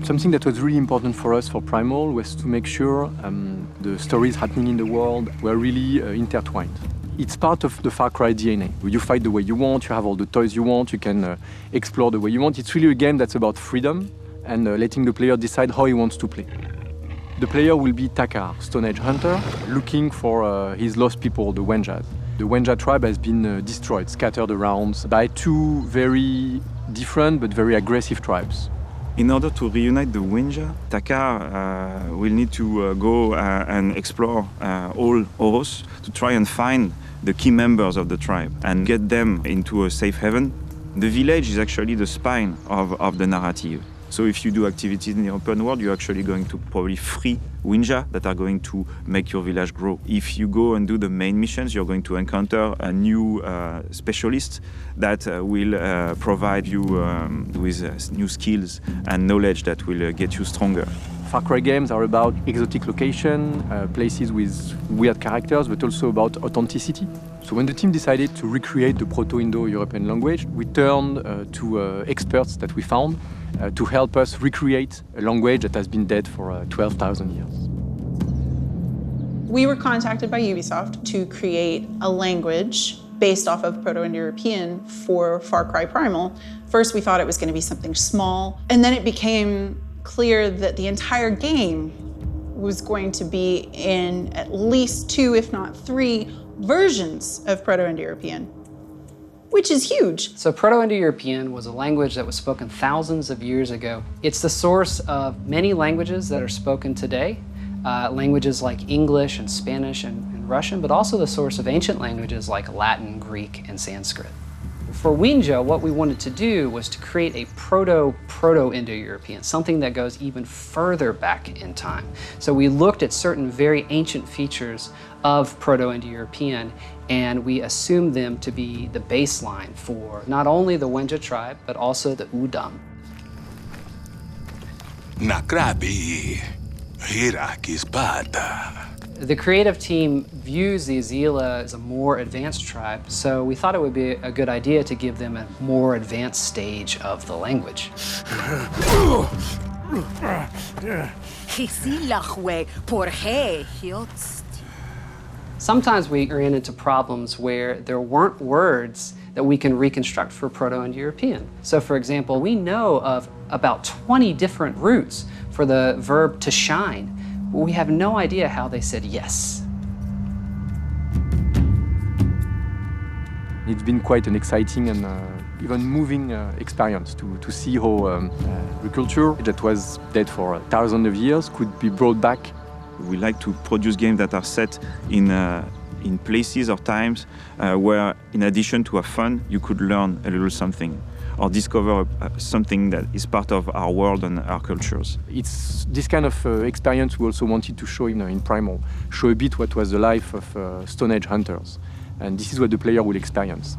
Something that was really important for us for Primal was to make sure the stories happening in the world were really intertwined. It's part of the Far Cry DNA. You fight the way you want, you have all the toys you want, you can explore the way you want. It's really a game that's about freedom and letting the player decide how he wants to play. The player will be Takar, Stone Age hunter, looking for his lost people, the Wenjas. The Wenja tribe has been destroyed, scattered around by two very different but very aggressive tribes. In order to reunite the Wenja, Takar will need to go and explore all Oros to try and find the key members of the tribe and get them into a safe haven. The village is actually the spine of the narrative. So if you do activities in the open world, you're actually going to probably free Wenja that are going to make your village grow. If you go and do the main missions, you're going to encounter a new specialist that will provide you with new skills and knowledge that will get you stronger. Far Cry games are about exotic location, places with weird characters, but also about authenticity. So when the team decided to recreate the Proto-Indo-European language, we turned to experts that we found to help us recreate a language that has been dead for 12,000 years. We were contacted by Ubisoft to create a language based off of Proto-Indo-European for Far Cry Primal. First, we thought it was going to be something small, and then it became clear that the entire game was going to be in at least 2, if not 3, versions of Proto-Indo-European, which is huge. So Proto-Indo-European was a language that was spoken thousands of years ago. It's the source of many languages that are spoken today, languages like English and Spanish and Russian, but also the source of ancient languages like Latin, Greek, and Sanskrit. For Wenja, what we wanted to do was to create a Proto-Indo-European, something that goes even further back in time. So we looked at certain very ancient features of Proto-Indo-European, and we assumed them to be the baseline for not only the Wenja tribe, but also the Udam. Nakrabi, Hirakisbata. The creative team views the Azila as a more advanced tribe, so we thought it would be a good idea to give them a more advanced stage of the language. Sometimes we ran into problems where there weren't words that we can reconstruct for Proto-Indo-European. So for example, we know of about 20 different roots for the verb to shine. We have no idea how they said yes. It's been quite an exciting and even moving experience to see how the culture that was dead for thousands of years could be brought back. We like to produce games that are set in places or times where, in addition to have fun, you could learn a little something or discover something that is part of our world and our cultures. It's this kind of experience we also wanted to show in Primal, show a bit what was the life of Stone Age hunters. And this is what the player will experience.